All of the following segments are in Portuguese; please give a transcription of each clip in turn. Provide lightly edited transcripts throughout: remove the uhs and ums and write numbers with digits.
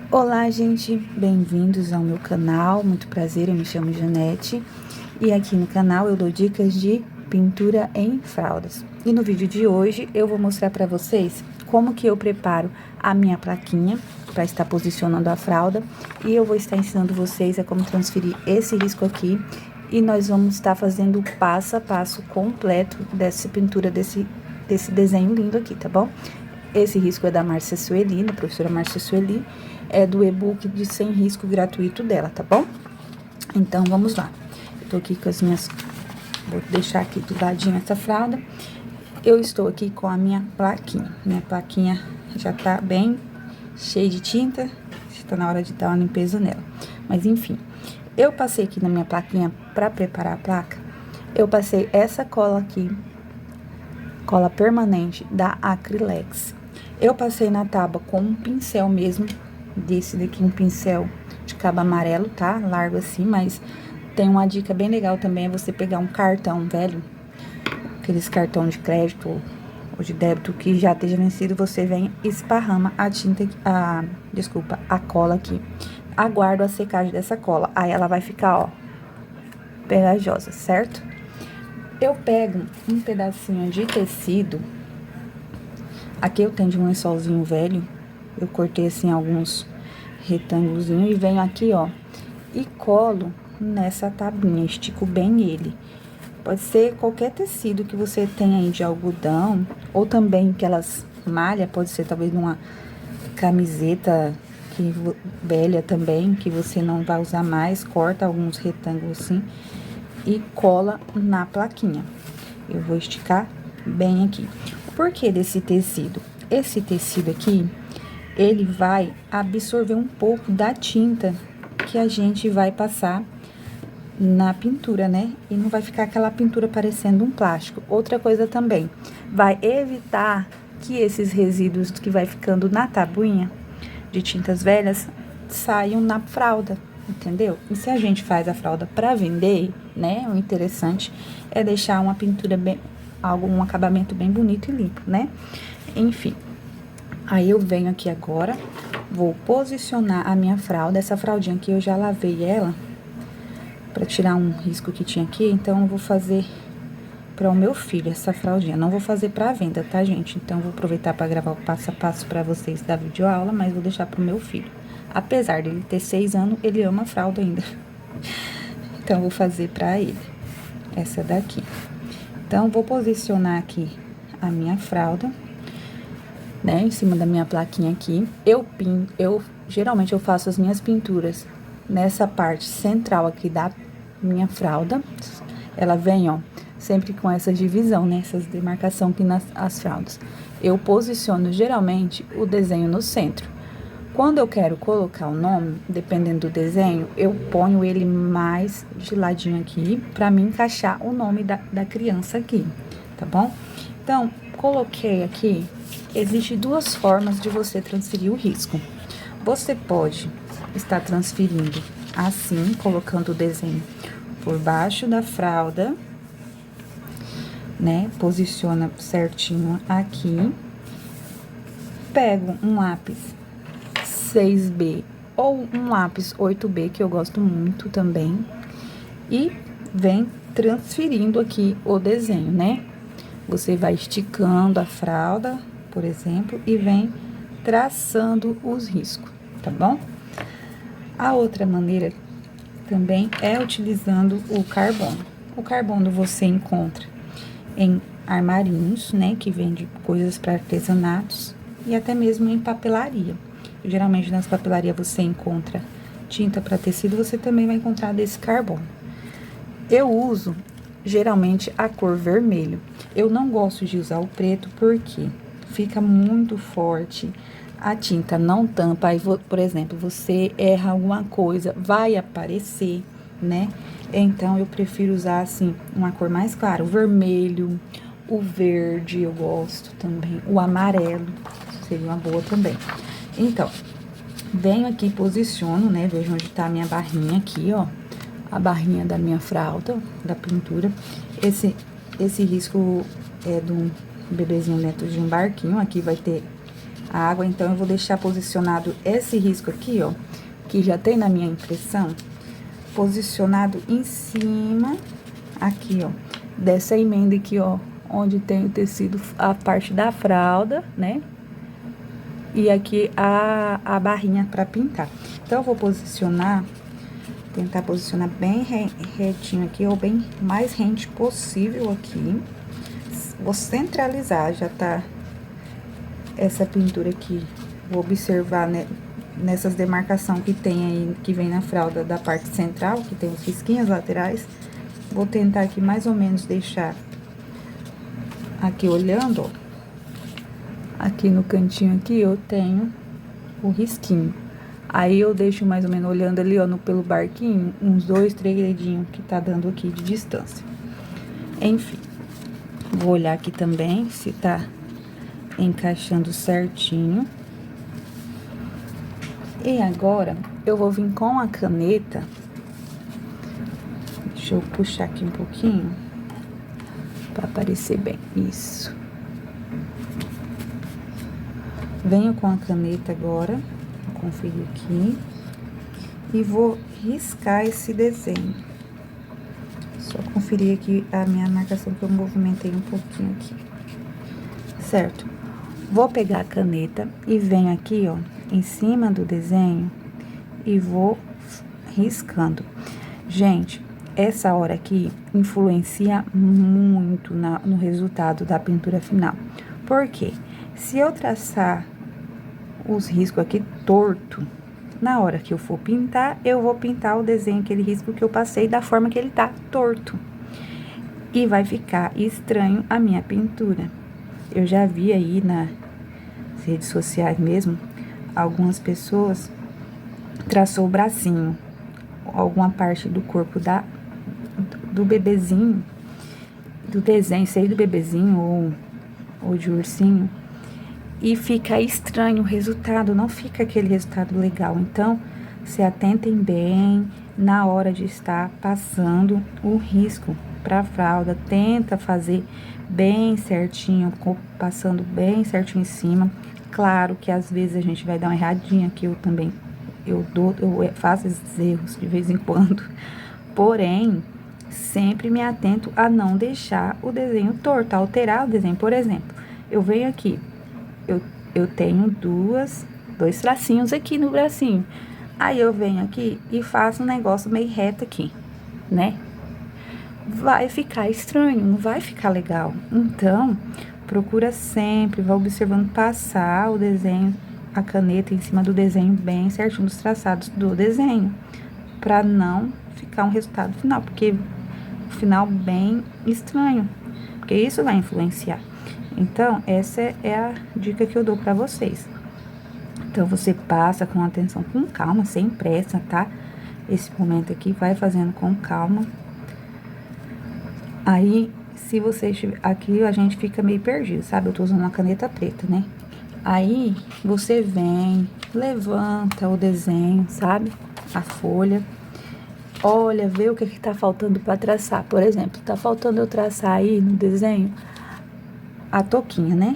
Olá, gente, bem-vindos ao meu canal, muito prazer, eu me chamo Janete e aqui no canal eu dou dicas de pintura em fraldas. E no vídeo de hoje eu vou mostrar para vocês como que eu preparo a minha plaquinha para estar posicionando a fralda e eu vou estar ensinando vocês a como transferir esse risco aqui e nós vamos estar fazendo o passo a passo completo dessa pintura, desse desenho lindo aqui, tá bom? Esse risco é da Márcia Sueli, da professora Márcia Sueli, é do e-book de sem risco gratuito dela, tá bom? Então, vamos lá. Eu tô aqui com as minhas... Vou deixar aqui do ladinho essa fralda. Eu estou aqui com a minha plaquinha. Minha plaquinha já tá bem cheia de tinta. Está na hora de dar uma limpeza nela. Mas, enfim, eu passei aqui na minha plaquinha para preparar a placa. Eu passei essa cola aqui, cola permanente da Acrylex. Eu passei na tábua com um pincel mesmo, desse daqui, um pincel de cabo amarelo, tá? Largo assim, mas tem uma dica bem legal também, é você pegar um cartão velho, aqueles cartão de crédito ou de débito que já esteja vencido, você vem e esparrama a tinta, a cola aqui. Aguardo a secagem dessa cola, aí ela vai ficar, ó, pegajosa, certo? Eu pego um pedacinho de tecido. Aqui eu tenho de um lençolzinho velho. Eu cortei assim alguns retângulos e venho aqui, ó, e colo nessa tabuinha, estico bem ele. Pode ser qualquer tecido que você tenha aí de algodão, ou também aquelas malhas, pode ser talvez uma camiseta velha também, que você não vai usar mais, corta alguns retângulos assim e cola na plaquinha. Eu vou esticar bem aqui. Por que desse tecido? Esse tecido aqui, ele vai absorver um pouco da tinta que a gente vai passar na pintura, né? E não vai ficar aquela pintura parecendo um plástico. Outra coisa também, vai evitar que esses resíduos que vai ficando na tabuinha de tintas velhas saiam na fralda, entendeu? E se a gente faz a fralda para vender, né? O interessante é deixar uma pintura bem, um acabamento bem bonito e limpo, né? Enfim, aí eu venho aqui agora, vou posicionar a minha fralda. Essa fraldinha aqui eu já lavei ela para tirar um risco que tinha aqui, então eu vou fazer para o meu filho essa fraldinha. Não vou fazer para venda, tá, gente? Então vou aproveitar para gravar o passo a passo para vocês da videoaula, mas vou deixar para o meu filho. Apesar dele ter 6 anos, ele ama fralda ainda. Então vou fazer para ele essa daqui. Então, vou posicionar aqui a minha fralda, né, em cima da minha plaquinha aqui. Geralmente eu faço as minhas pinturas nessa parte central aqui da minha fralda. Ela vem, ó, sempre com essa divisão, né, essas demarcação aqui nas fraldas. Eu posiciono geralmente o desenho no centro. Quando eu quero colocar o nome, dependendo do desenho, eu ponho ele mais de ladinho aqui, pra me encaixar o nome da criança aqui, tá bom? Então, coloquei aqui, existe duas formas de você transferir o risco. Você pode estar transferindo assim, colocando o desenho por baixo da fralda, né? Posiciona certinho aqui. Pego um lápis 6B ou um lápis 8B, que eu gosto muito também, e vem transferindo aqui o desenho, né? Você vai esticando a fralda, por exemplo, e vem traçando os riscos, tá bom? A outra maneira também é utilizando o carbono. O carbono você encontra em armarinhos, né, que vende coisas para artesanatos, e até mesmo em papelaria. Geralmente nas papelarias você encontra tinta para tecido, você também vai encontrar desse carbono. Eu uso geralmente a cor vermelho. Eu não gosto de usar o preto porque fica muito forte, a tinta não tampa. Aí, por exemplo, você erra alguma coisa, vai aparecer, né? Então eu prefiro usar assim uma cor mais clara, o vermelho, o verde eu gosto também, o amarelo seria uma boa também. Então, venho aqui, posiciono, né? Veja onde tá a minha barrinha aqui, ó. A barrinha da minha fralda, da pintura. Esse risco é de um bebezinho neto de um barquinho. Aqui vai ter a água. Então, eu vou deixar posicionado esse risco aqui, ó, que já tem na minha impressão, posicionado em cima, aqui, ó, dessa emenda aqui, ó, onde tem o tecido, a parte da fralda, né? E aqui a barrinha pra pintar. Então, eu vou posicionar, tentar posicionar bem retinho aqui, ou bem mais rente possível aqui. Vou centralizar, já tá essa pintura aqui. Vou observar, né, nessas demarcações que tem aí, que vem na fralda da parte central, que tem os risquinhos laterais. Vou tentar aqui mais ou menos deixar aqui olhando, ó. Aqui no cantinho aqui eu tenho o risquinho. Aí eu deixo mais ou menos olhando ali, ó, pelo barquinho, uns 2, 3 dedinhos que tá dando aqui de distância. Enfim, vou olhar aqui também se tá encaixando certinho. E agora, eu vou vir com a caneta. Deixa eu puxar aqui um pouquinho, pra aparecer bem. Isso. Venho com a caneta agora, vou conferir aqui. E vou riscar esse desenho. Só conferir aqui a minha marcação, que eu movimentei um pouquinho aqui. Certo? Vou pegar a caneta e venho aqui, ó, em cima do desenho e vou riscando. Gente, essa hora aqui influencia muito no resultado da pintura final. Por quê? Se eu traçar os riscos aqui torto, na hora que eu for pintar, eu vou pintar o desenho, aquele risco que eu passei, da forma que ele tá torto. E vai ficar estranho a minha pintura. Eu já vi aí nas redes sociais mesmo, algumas pessoas traçou o bracinho, alguma parte do corpo do bebezinho, do desenho, seja do bebezinho ou de ursinho, e fica estranho o resultado, não fica aquele resultado legal. Então, se atentem bem na hora de estar passando o risco para a fralda, tenta fazer bem certinho, passando bem certinho em cima. Claro que às vezes a gente vai dar uma erradinha, que eu também, eu faço esses erros de vez em quando, porém, sempre me atento a não deixar o desenho torto, alterar o desenho. Por exemplo, eu venho aqui, eu tenho dois tracinhos aqui no bracinho. Aí eu venho aqui e faço um negócio meio reto aqui, né? Vai ficar estranho, não vai ficar legal. Então, procura sempre, vai observando, passar o desenho, a caneta em cima do desenho bem certinho, dos traçados do desenho, pra não ficar um resultado final, porque o final bem estranho, porque isso vai influenciar. Então, essa é a dica que eu dou pra vocês. Então, você passa com atenção, com calma, sem pressa, tá? Esse momento aqui, vai fazendo com calma. Aí, se você estiver aqui, a gente fica meio perdido, sabe? Eu tô usando uma caneta preta, né? Aí, você vem, levanta o desenho, sabe? A folha. Olha, vê o que tá faltando pra traçar. Por exemplo, tá faltando eu traçar aí no desenho a touquinha, né?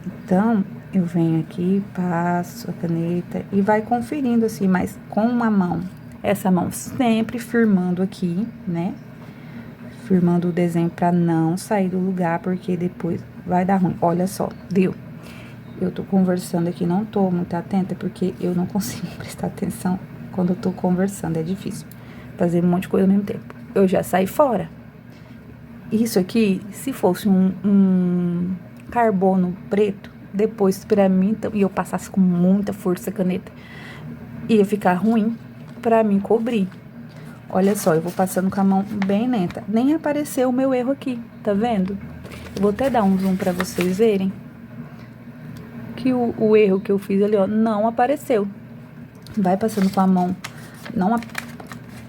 Então, eu venho aqui, passo a caneta e vai conferindo assim, mas com uma mão. Essa mão sempre firmando aqui, né? Firmando o desenho pra não sair do lugar, porque depois vai dar ruim. Olha só, deu. Eu tô conversando aqui, não tô muito atenta, porque eu não consigo prestar atenção quando eu tô conversando. É difícil fazer um monte de coisa ao mesmo tempo. Eu já saí fora. Isso aqui, se fosse um carbono preto, depois pra mim, e eu passasse com muita força a caneta, ia ficar ruim pra mim cobrir. Olha só, eu vou passando com a mão bem lenta. Nem apareceu o meu erro aqui, tá vendo? Eu vou até dar um zoom pra vocês verem. Que o erro que eu fiz ali, ó, não apareceu. Vai passando com a mão, não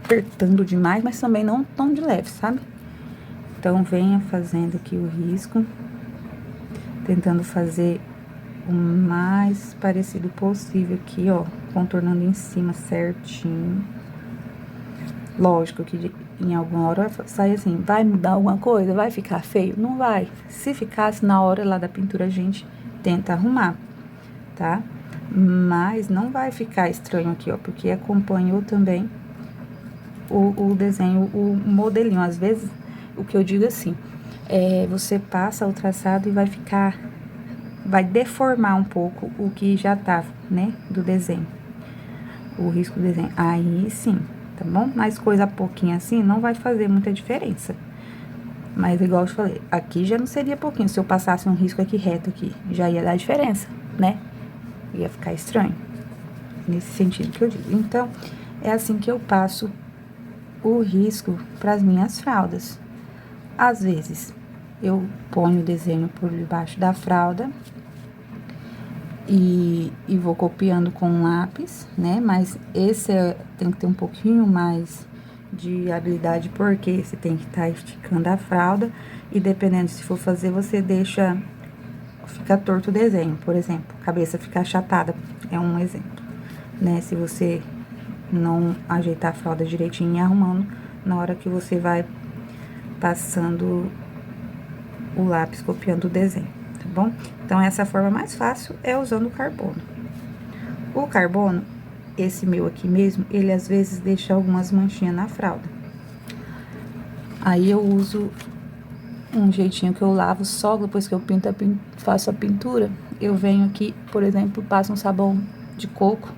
apertando demais, mas também não tão de leve, sabe? Então, venha fazendo aqui o risco, tentando fazer o mais parecido possível aqui, ó, contornando em cima certinho. Lógico que em alguma hora sai assim, vai mudar alguma coisa? Vai ficar feio? Não vai. Se ficasse na hora lá da pintura, a gente tenta arrumar. tá? Mas não vai ficar estranho aqui, ó, porque acompanhou também o desenho, o modelinho. Às vezes, o que eu digo assim, você passa o traçado e vai deformar um pouco o que já tá, né, do desenho. O risco do desenho. Aí, sim, tá bom? Mas coisa pouquinho assim, não vai fazer muita diferença. Mas, igual eu te falei, aqui já não seria pouquinho. Se eu passasse um risco aqui reto aqui, já ia dar diferença, né? Ia ficar estranho. Nesse sentido que eu digo. Então, é assim que eu passo o risco para as minhas fraldas. Às vezes, eu ponho o desenho por debaixo da fralda e vou copiando com lápis, né? Mas esse tem que ter um pouquinho mais de habilidade, porque você tem que estar esticando a fralda e dependendo se for fazer, você deixa ficar torto o desenho, por exemplo, cabeça ficar achatada, é um exemplo, né? Se você não ajeitar a fralda direitinho e arrumando na hora que você vai passando o lápis, copiando o desenho, tá bom? Então, essa forma mais fácil é usando o carbono. O carbono, esse meu aqui mesmo, ele às vezes deixa algumas manchinhas na fralda. Aí, eu uso um jeitinho que eu lavo só depois que eu faço a pintura. Eu venho aqui, por exemplo, passo um sabão de coco,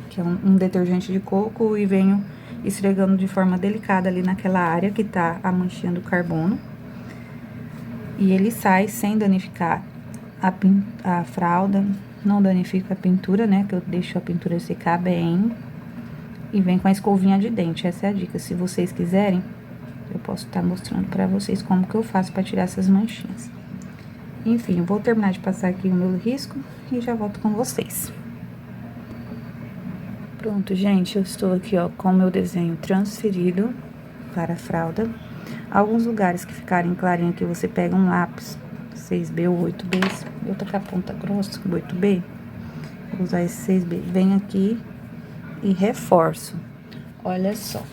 que é um detergente de coco, e venho esfregando de forma delicada ali naquela área que tá a manchinha do carbono. E ele sai sem danificar a fralda, não danifica a pintura, né? Que eu deixo a pintura secar bem. E vem com a escovinha de dente, essa é a dica. Se vocês quiserem, eu posso estar mostrando pra vocês como que eu faço pra tirar essas manchinhas. Enfim, eu vou terminar de passar aqui o meu risco e já volto com vocês. Pronto, gente, eu estou aqui, ó, com o meu desenho transferido para a fralda. Alguns lugares que ficarem clarinho aqui, você pega um lápis 6B ou 8B. Eu tô com a ponta grossa do 8B. Vou usar esse 6B. Venho aqui e reforço. Olha só.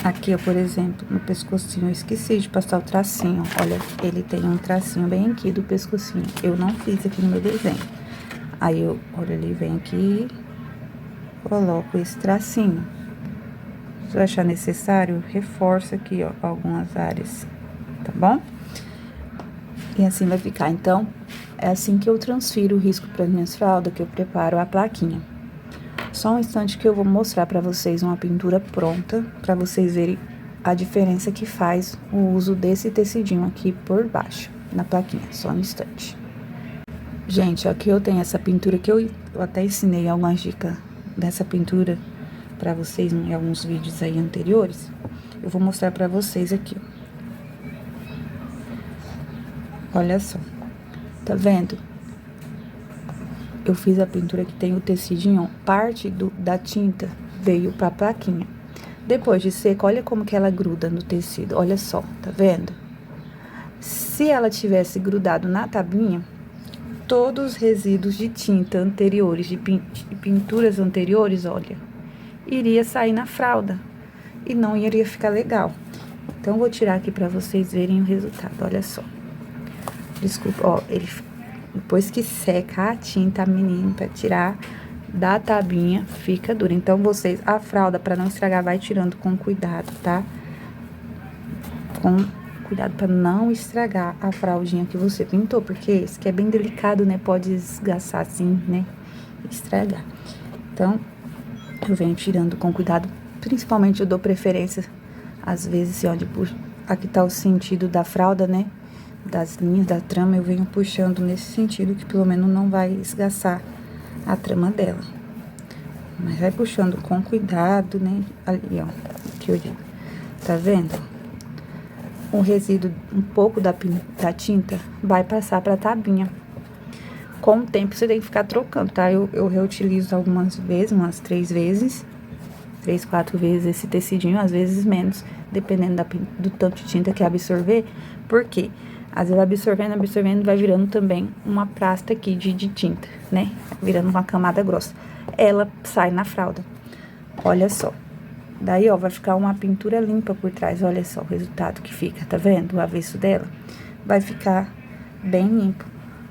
Aqui, ó, por exemplo, no pescocinho, eu esqueci de passar o tracinho. Olha, ele tem um tracinho bem aqui do pescocinho. Eu não fiz aqui no meu desenho. Aí, eu, olha ali, vem aqui, coloco esse tracinho. Se eu achar necessário, reforço aqui, ó, algumas áreas, tá bom? E assim vai ficar. Então, é assim que eu transfiro o risco para minhas fraldas, que eu preparo a plaquinha. Só um instante que eu vou mostrar pra vocês uma pintura pronta, pra vocês verem a diferença que faz o uso desse tecidinho aqui por baixo, na plaquinha. Só um instante. Gente, aqui eu tenho essa pintura que eu até ensinei algumas dicas dessa pintura pra vocês em alguns vídeos aí anteriores. Eu vou mostrar pra vocês aqui, ó. Olha só. Tá vendo? Eu fiz a pintura que tem o tecidinho, ó, parte da tinta veio pra plaquinha. Depois de seco, olha como que ela gruda no tecido, olha só, tá vendo? Se ela tivesse grudado na tabuinha, todos os resíduos de tinta anteriores, de pinturas anteriores, olha, iria sair na fralda e não iria ficar legal. Então, vou tirar aqui pra vocês verem o resultado, olha só. Desculpa, ó, depois que seca a tinta, menina, pra tirar da tabinha, fica dura. Então, vocês, a fralda, pra não estragar, vai tirando com cuidado, tá? Com cuidado pra não estragar a fraldinha que você pintou, porque esse que é bem delicado, né? Pode esgaçar assim, né? Estragar. Então, eu venho tirando com cuidado. Principalmente, eu dou preferência, às vezes, onde aqui tá o sentido da fralda, né? Das linhas da trama, eu venho puxando nesse sentido, que pelo menos não vai esgaçar a trama dela. Mas vai puxando com cuidado, né? Ali, ó, que eu digo. Tá vendo? O resíduo, um pouco da tinta, vai passar pra tabinha. Com o tempo, você tem que ficar trocando, tá? Eu reutilizo algumas vezes, umas 3 vezes. 3, 4 vezes esse tecidinho, às vezes menos, dependendo do tanto de tinta que absorver. Por quê? Às vezes absorvendo, vai virando também uma plasta aqui de tinta, né? Virando uma camada grossa. Ela sai na fralda. Olha só. Daí, ó, vai ficar uma pintura limpa por trás. Olha só o resultado que fica, tá vendo? O avesso dela vai ficar bem limpo.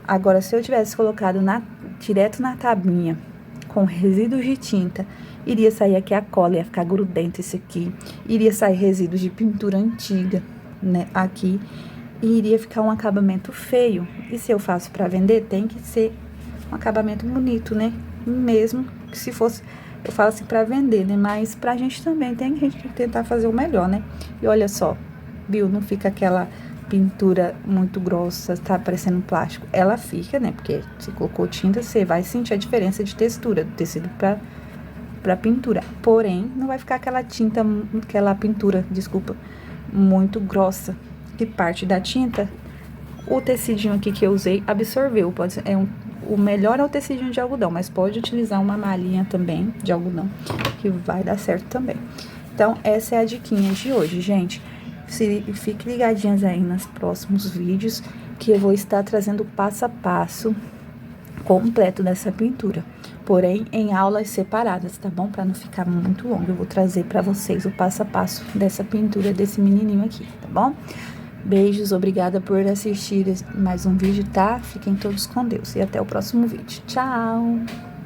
Agora, se eu tivesse colocado direto na tabuinha, com resíduos de tinta, iria sair aqui a cola, ia ficar grudento isso aqui, iria sair resíduos de pintura antiga, né, aqui, e iria ficar um acabamento feio. E se eu faço para vender, tem que ser um acabamento bonito, né, mesmo que se fosse, eu falo assim para vender, né, mas pra gente também, a gente tem que tentar fazer o melhor, né. E olha só, viu, não fica aquela pintura muito grossa, tá parecendo plástico. Ela fica, né, porque se colocou tinta, você vai sentir a diferença de textura do tecido pra pintura. Porém, não vai ficar aquela pintura, desculpa, muito grossa, que parte da tinta, o tecidinho aqui que eu usei absorveu. Pode ser, o melhor é o tecidinho de algodão, mas pode utilizar uma malhinha também de algodão, que vai dar certo também. Então, essa é a diquinha de hoje, gente. Fique ligadinhas aí nos próximos vídeos, que eu vou estar trazendo o passo a passo completo dessa pintura, porém em aulas separadas, tá bom? Para não ficar muito longo, eu vou trazer para vocês o passo a passo dessa pintura desse menininho aqui, tá bom? Beijos, obrigada por assistir mais um vídeo, tá? Fiquem todos com Deus e até o próximo vídeo. Tchau!